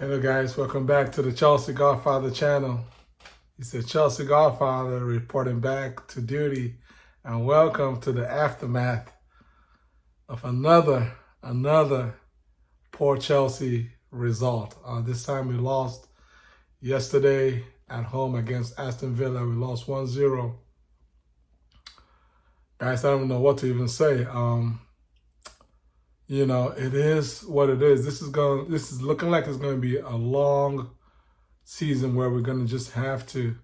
Hello guys, welcome back to the Chelsea Godfather channel. It's the Chelsea Godfather reporting back to duty, and welcome to the aftermath of another poor Chelsea result. This time we lost yesterday at home against Aston Villa. We lost 1-0. Guys, I don't know what to even say. You know, it is what it is. This is looking like it's going to be a long season where we're going to just have to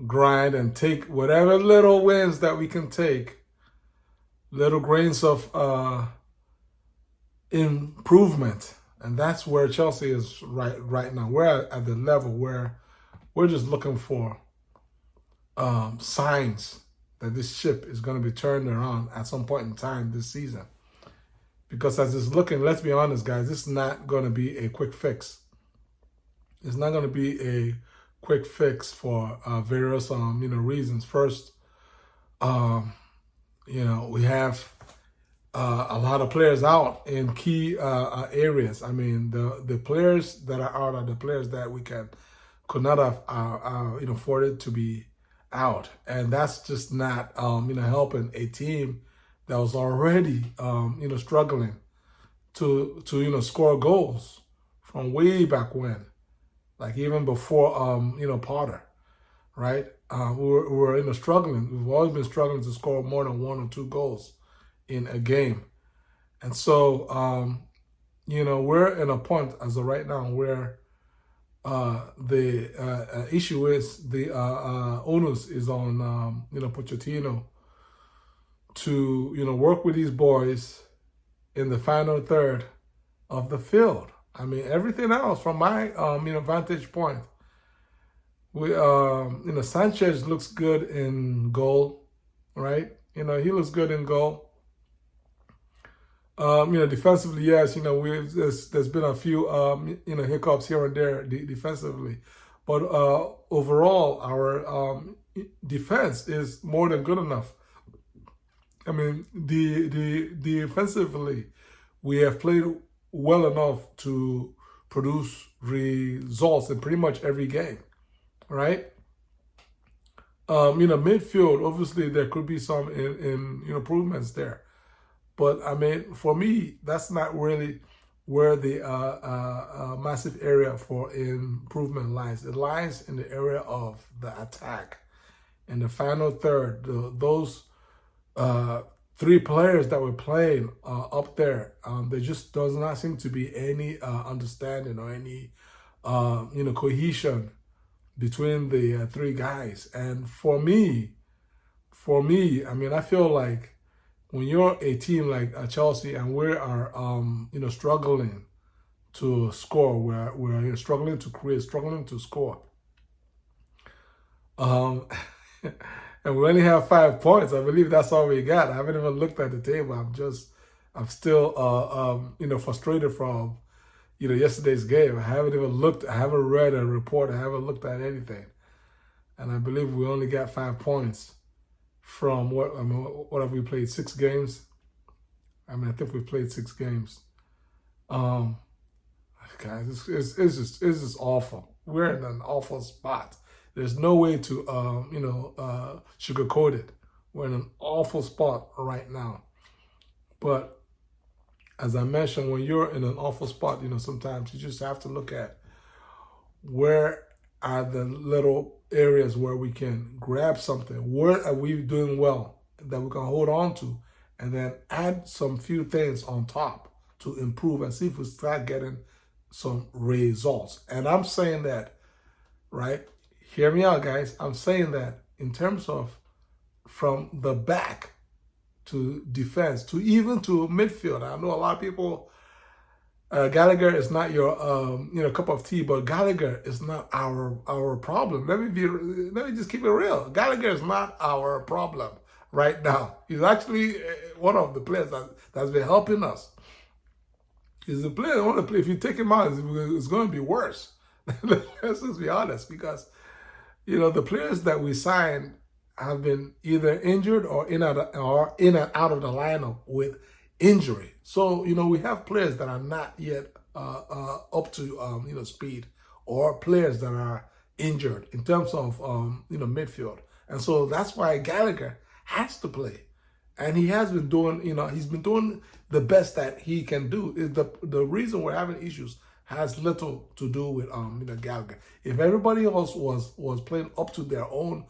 grind and take whatever little wins that we can take, little grains of improvement. And that's where Chelsea is right now. We're at the level where we're just looking for signs that this ship is going to be turned around at some point in time this season. Because as it's looking, let's be honest, guys, this is not going to be a quick fix. It's not going to be a quick fix for various, reasons. First, we have a lot of players out in key areas. I mean, the players that are out are the players that we could not have, afforded to be out, and that's just not, helping a team that was already, struggling to score goals from way back when, like even before, Potter, right? We were struggling. We've always been struggling to score more than 1 or 2 goals in a game. And so, we're in a point as of right now where the issue is the onus is on, Pochettino to, work with these boys in the final third of the field. I mean, everything else from my, vantage point, we, Sanchez looks good in goal, right? He looks good in goal. Defensively, yes, there's been a few, hiccups here and there defensively. But overall, our defense is more than good enough. I mean, defensively, we have played well enough to produce results in pretty much every game, right? Midfield, obviously, there could be some in improvements there. But, I mean, for me, that's not really where the massive area for improvement lies. It lies in the area of the attack. In the final third, those 3 players that were playing up there, there just does not seem to be any understanding or any, cohesion between the 3 guys. And for me, I mean, I feel like when you're a team like Chelsea and we are, struggling to score, we're struggling to create, struggling to score. And we only have 5 points. I believe that's all we got. I haven't even looked at the table. I'm still, frustrated from, yesterday's game. I haven't even looked. I haven't read a report. I haven't looked at anything. And I believe we only got 5 points from what have we played? 6 games? I think we played 6 games. Guys, it's just awful. We're in an awful spot. There's no way to, sugarcoat it. We're in an awful spot right now. But as I mentioned, when you're in an awful spot, sometimes you just have to look at where are the little areas where we can grab something. Where are we doing well that we can hold on to, and then add some few things on top to improve and see if we start getting some results. And I'm saying that, right? Hear me out, guys. I'm saying that in terms of from the back to defense to even to midfield. I know a lot of people, Gallagher is not your, cup of tea, but Gallagher is not our problem. Let me just keep it real. Gallagher is not our problem right now. He's actually one of the players that's been helping us. He's a player. If you take him out, it's going to be worse. Let's just be honest, because the players that we signed have been either injured or in and out of the lineup with injury. So, we have players that are not yet up to speed, or players that are injured in terms of midfield. And so that's why Gallagher has to play. And he has been doing, he's been doing the best that he can do. Is the reason we're having issues has little to do with Gallagher. If everybody else was playing up to their own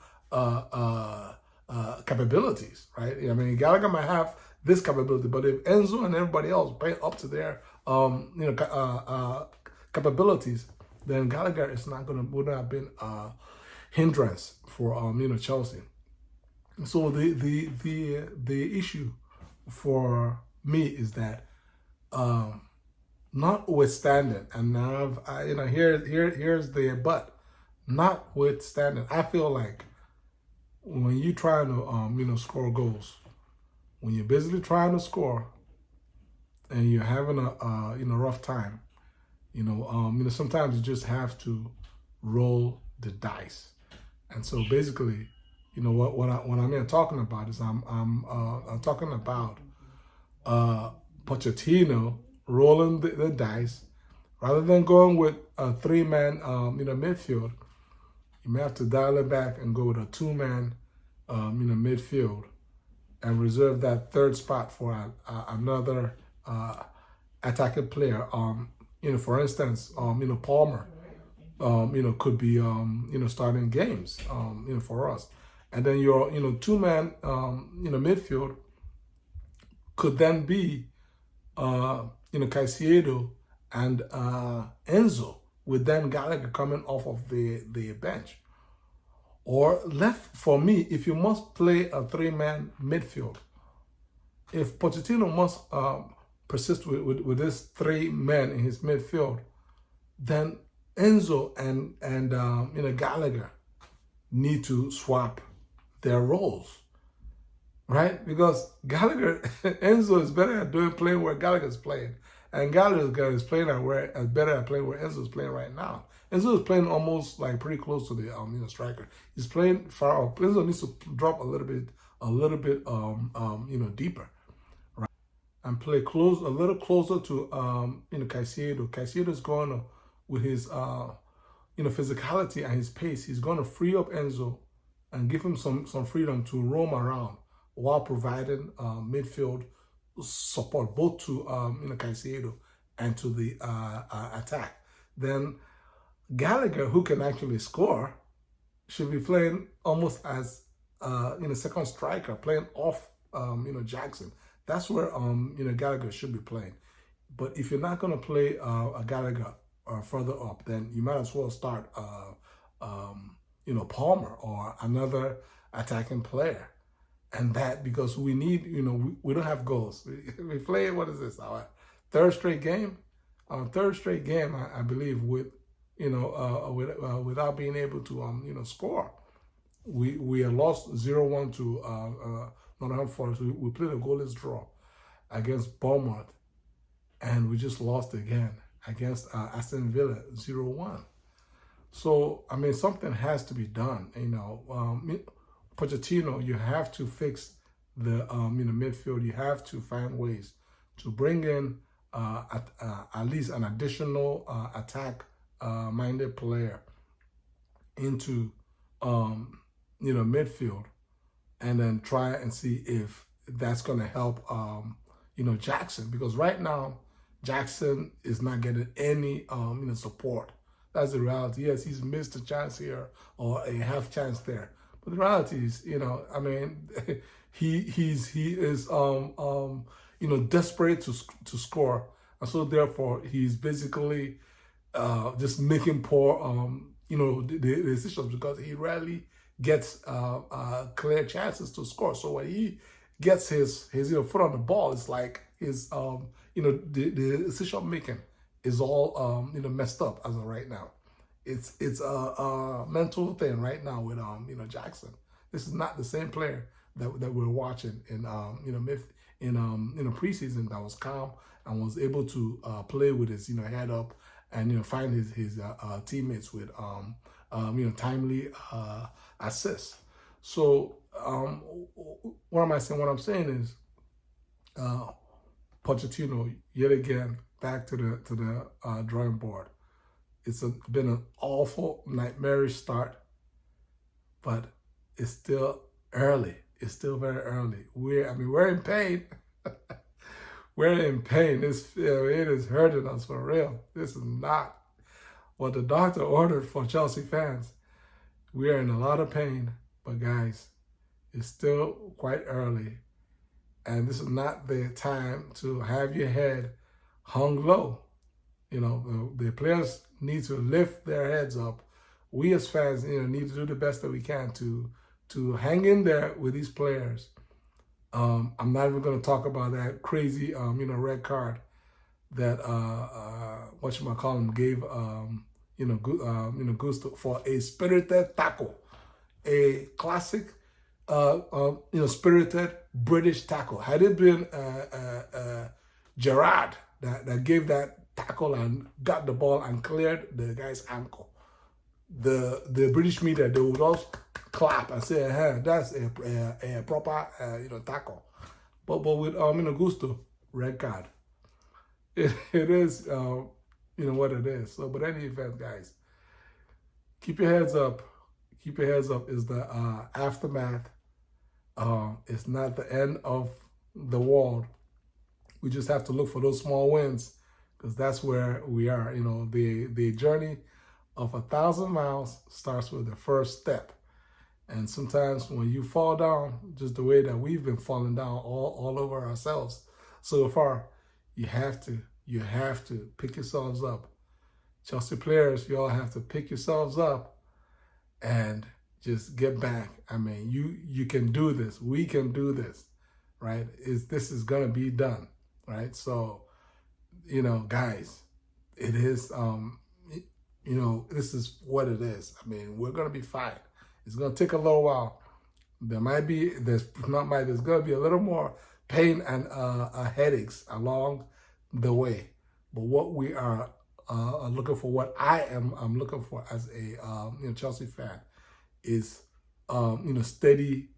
capabilities, right? I mean, Gallagher might have this capability, but if Enzo and everybody else play up to their capabilities, then Gallagher is not would have been a hindrance for Chelsea. So the issue for me is that notwithstanding, and now here's the but. Notwithstanding, I feel like when you're trying to score goals, when you're basically trying to score, and you're having a rough time, sometimes you just have to roll the dice. And so basically, what I'm talking about is I'm talking about Pochettino rolling the dice rather than going with a 3-man midfield. You may have to dial it back and go with a 2-man midfield and reserve that third spot for another attacking player. For instance, Palmer, could be starting games, for us. And then your 2-man midfield could then be Caicedo and Enzo, with then Gallagher coming off of the bench. Or left, for me, if you must play a 3-man midfield, if Pochettino must persist with this 3 men in his midfield, then Enzo and Gallagher need to swap their roles, right? Because Enzo is better at playing where Gallagher's playing, and Gallagher is playing better at playing where Enzo's playing right now. Enzo is playing almost like pretty close to the striker. He's playing far up. Enzo needs to drop a little bit deeper, right? And play a little closer to Caicedo. Caicedo is going to, with his physicality and his pace, he's going to free up Enzo and give him some freedom to roam around while providing midfield support both to Caicedo and to the attack. Then Gallagher, who can actually score, should be playing almost as second striker, playing off Jackson. That's where Gallagher should be playing. But if you're not going to play a Gallagher further up, then you might as well start Palmer or another attacking player. And that, because we need, we don't have goals. We play, what is this, our third straight game? Our third straight game, I believe, with without being able to score. We had lost 0-1 to Nottingham Forest. We played a goalless draw against Bournemouth, and we just lost again against Aston Villa 0-1. So, I mean, something has to be done. Pochettino, you have to fix the midfield. You have to find ways to bring in at least an additional attack-minded player into midfield, and then try and see if that's going to help Jackson, because right now Jackson is not getting any support. That's the reality. Yes, he's missed a chance here or a half chance there. But the reality is, I mean, he is desperate to score, and so therefore he's basically just making poor the decisions, because he rarely gets clear chances to score. So when he gets his foot on the ball, it's like his the decision making is all messed up as of right now. It's a mental thing right now with Jackson. This is not the same player that we're watching in preseason, that was calm and was able to play with his head up and find his teammates with timely assists. So what am I saying? What I'm saying is Pochettino yet again back to the drawing board. It's been an awful, nightmarish start, but it's still early. It's still very early. We're in pain. We're in pain. It is hurting us for real. This is not what the doctor ordered for Chelsea fans. We are in a lot of pain, but guys, it's still quite early. And this is not the time to have your head hung low. You know, the players need to lift their heads up. We as fans, need to do the best that we can to hang in there with these players. I'm not even going to talk about that crazy, red card that whatchamacallit gave, Gusto for a spirited tackle, a classic, spirited British tackle. Had it been Gerrard that gave that tackle and got the ball and cleared the guy's ankle, the British media, they would all clap and say, hey, that's a proper tackle. But with Gusto, red card. It is what it is. So, but any event, guys, keep your heads up. Keep your heads up is the aftermath. It's not the end of the world. We just have to look for those small wins, because that's where we are. The journey of 1,000 miles starts with the first step. And sometimes when you fall down, just the way that we've been falling down all over ourselves so far, you have to pick yourselves up. Chelsea players, you all have to pick yourselves up and just get back. You can do this. We can do this, right? This is gonna be done, right? So, guys, it is, this is what it is. We're gonna be fine. It's gonna take a little while. There's gonna be a little more pain and headaches along the way. But what we are looking for, what I'm looking for as a Chelsea fan, is steady,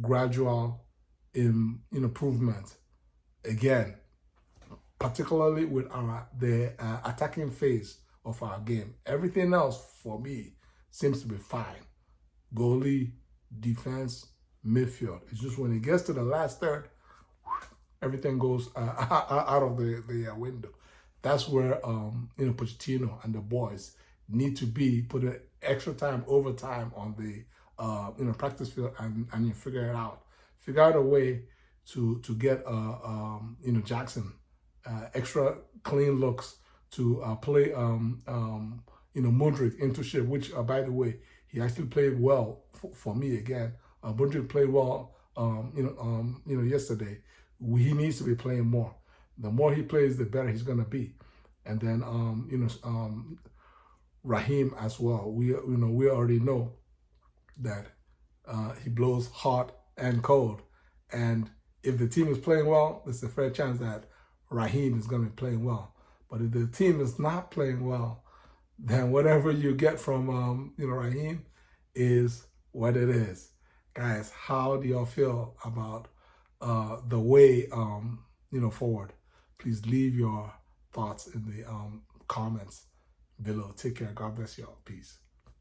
gradual improvement. Again, particularly with the attacking phase of our game. Everything else for me seems to be fine. Goalie, defense, midfield. It's just when it gets to the last third, everything goes out of the window. That's where Pochettino and the boys need to be putting extra time, overtime on the practice field, and you figure it out. Figure out a way to get Jackson extra clean looks to play Mudryk into shape, which by the way, he actually played well for me again. Mudryk played well yesterday. He needs to be playing more. The more he plays, the better he's gonna be. And then Raheem as well. We already know that he blows hot and cold. And if the team is playing well, there's a fair chance that Raheem is gonna be playing well. But if the team is not playing well, then whatever you get from Raheem is what it is. Guys, how do y'all feel about the way forward? Please leave your thoughts in the comments below. Take care. God bless y'all. Peace.